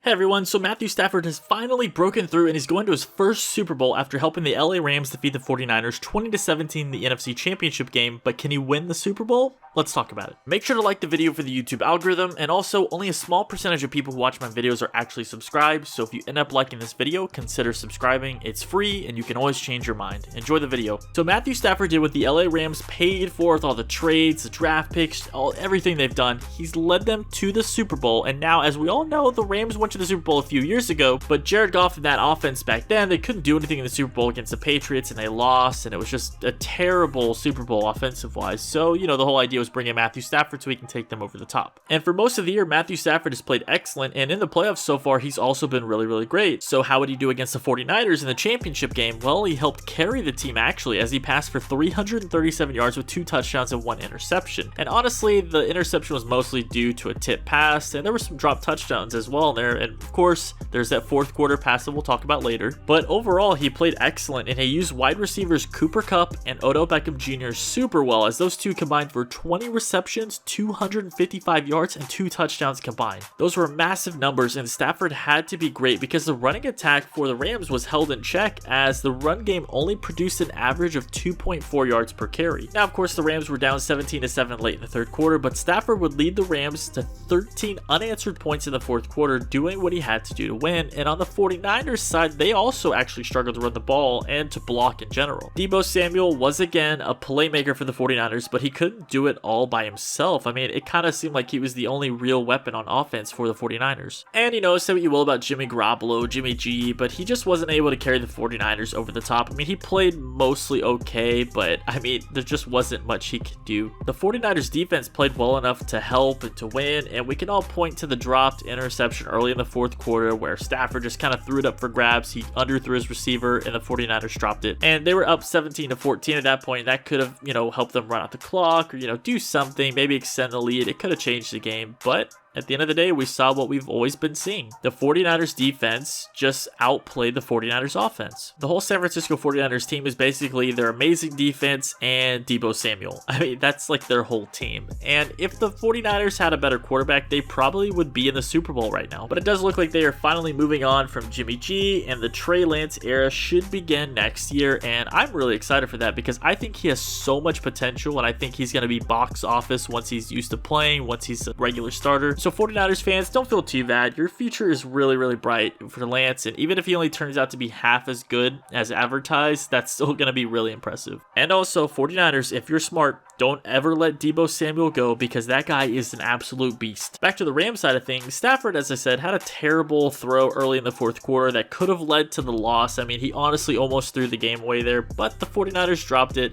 Hey everyone, so Matthew Stafford has finally broken through and he's going to his first Super Bowl after helping the LA Rams defeat the 49ers 20-17 in the NFC Championship game, but can he win the Super Bowl? Let's talk about it. Make sure to like the video for the YouTube algorithm, and also only a small percentage of people who watch my videos are actually subscribed, so if you end up liking this video, consider subscribing. It's free and you can always change your mind. Enjoy the video. So Matthew Stafford did what the LA Rams paid for with all the trades, the draft picks, everything they've done. He's led them to the Super Bowl, and now as we all know, the Rams went to the Super Bowl a few years ago, but Jared Goff and that offense back then, they couldn't do anything in the Super Bowl against the Patriots and they lost, and it was just a terrible Super Bowl offensive wise. So, you know, the whole idea was bring in Matthew Stafford so he can take them over the top. And for most of the year, Matthew Stafford has played excellent, and in the playoffs so far, he's also been really great. So how would he do against the 49ers in the championship game? Well, he helped carry the team actually, as he passed for 337 yards with 2 touchdowns and 1 interception. And honestly, the interception was mostly due to a tip pass, and there were some dropped touchdowns as well in there. And of course, there's that fourth quarter pass that we'll talk about later. But overall, he played excellent, and he used wide receivers Cooper Kupp and Odell Beckham Jr. super well, as those two combined for 20 receptions, 255 yards, and 2 touchdowns combined. Those were massive numbers, and Stafford had to be great because the running attack for the Rams was held in check, as the run game only produced an average of 2.4 yards per carry. Now, of course, the Rams were down 17-7 late in the third quarter, but Stafford would lead the Rams to 13 unanswered points in the fourth quarter, doing what he had to do to win. And on the 49ers side, they also actually struggled to run the ball and to block in general. Deebo Samuel was again a playmaker for the 49ers, but he couldn't do it all by himself. I mean, it kind of seemed like he was the only real weapon on offense for the 49ers. And you know, say what you will about Jimmy Garoppolo, Jimmy G, but he just wasn't able to carry the 49ers over the top. I mean, he played mostly okay, but I mean, there just wasn't much he could do. The 49ers defense played well enough to help and to win, and we can all point to the dropped interception early in the fourth quarter where Stafford just kind of threw it up for grabs. He underthrew his receiver and the 49ers dropped it, and they were up 17-14 at that point. That could have, you know, helped them run out the clock or, you know, do something, maybe extend the lead. It could have changed the game, but at the end of the day, we saw what we've always been seeing. The 49ers defense just outplayed the 49ers offense. The whole San Francisco 49ers team is basically their amazing defense and Deebo Samuel. I mean, that's like their whole team. And if the 49ers had a better quarterback, they probably would be in the Super Bowl right now. But it does look like they are finally moving on from Jimmy G, and the Trey Lance era should begin next year. And I'm really excited for that because I think he has so much potential, and I think he's going to be box office once he's used to playing, once he's a regular starter. So 49ers fans, don't feel too bad. Your future is really bright for Lance, and even if he only turns out to be half as good as advertised, that's still going to be really impressive. And also, 49ers, if you're smart, don't ever let Deebo Samuel go, because that guy is an absolute beast. Back to the Rams side of things, Stafford, as I said, had a terrible throw early in the fourth quarter that could have led to the loss. I mean, he honestly almost threw the game away there, but the 49ers dropped it.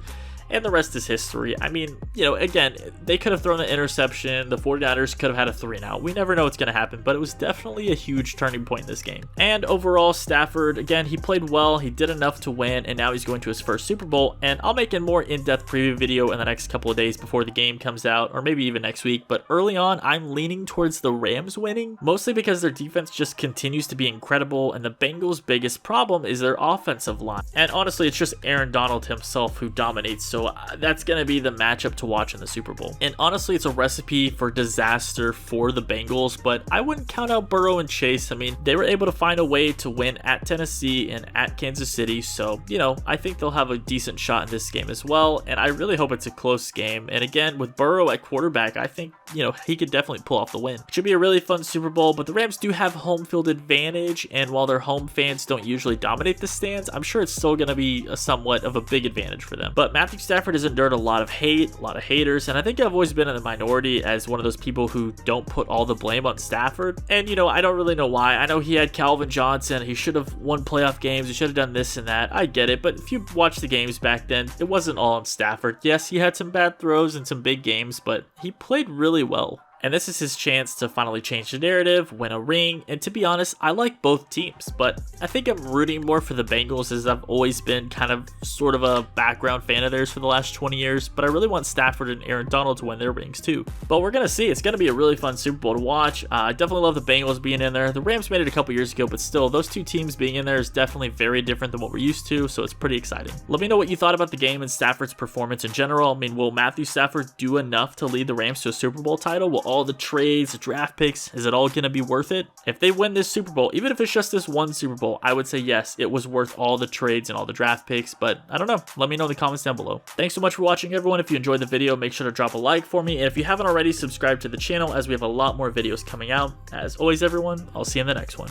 And the rest is history. I mean, you know, again, they could have thrown the interception. The 49ers could have had a 3-and-out. We never know what's going to happen, but it was definitely a huge turning point in this game. And overall, Stafford, again, he played well. He did enough to win, and now he's going to his first Super Bowl. And I'll make a more in-depth preview video in the next couple of days before the game comes out, or maybe even next week. But early on, I'm leaning towards the Rams winning, mostly because their defense just continues to be incredible, and the Bengals' biggest problem is their offensive line. And honestly, it's just Aaron Donald himself who dominates. So that's going to be the matchup to watch in the Super Bowl. And honestly, it's a recipe for disaster for the Bengals, but I wouldn't count out Burrow and Chase. I mean, they were able to find a way to win at Tennessee and at Kansas City, so, you know, I think they'll have a decent shot in this game as well, and I really hope it's a close game. And again, with Burrow at quarterback, I think, you know, he could definitely pull off the win. It should be a really fun Super Bowl, but the Rams do have home field advantage, and while their home fans don't usually dominate the stands, I'm sure it's still going to be somewhat of a big advantage for them. But Matthew Stafford has endured a lot of hate, a lot of haters, and I think I've always been in the minority as one of those people who don't put all the blame on Stafford. And, you know, I don't really know why. I know he had Calvin Johnson. He should have won playoff games. He should have done this and that. I get it, but if you watch the games back then, it wasn't all on Stafford. Yes, he had some bad throws and some big games, but he played really well. And this is his chance to finally change the narrative, win a ring, and to be honest, I like both teams, but I think I'm rooting more for the Bengals, as I've always been kind of sort of a background fan of theirs for the last 20 years, but I really want Stafford and Aaron Donald to win their rings too. But we're going to see. It's going to be a really fun Super Bowl to watch. I definitely love the Bengals being in there. The Rams made it a couple years ago, but still, those two teams being in there is definitely very different than what we're used to, so it's pretty exciting. Let me know what you thought about the game and Stafford's performance in general. I mean, will Matthew Stafford do enough to lead the Rams to a Super Bowl title? We'll all the trades, the draft picks, is it all going to be worth it? If they win this Super Bowl, even if it's just this one Super Bowl, I would say yes, it was worth all the trades and all the draft picks, but I don't know. Let me know in the comments down below. Thanks so much for watching, everyone. If you enjoyed the video, make sure to drop a like for me, and if you haven't already, subscribe to the channel as we have a lot more videos coming out. As always, everyone, I'll see you in the next one.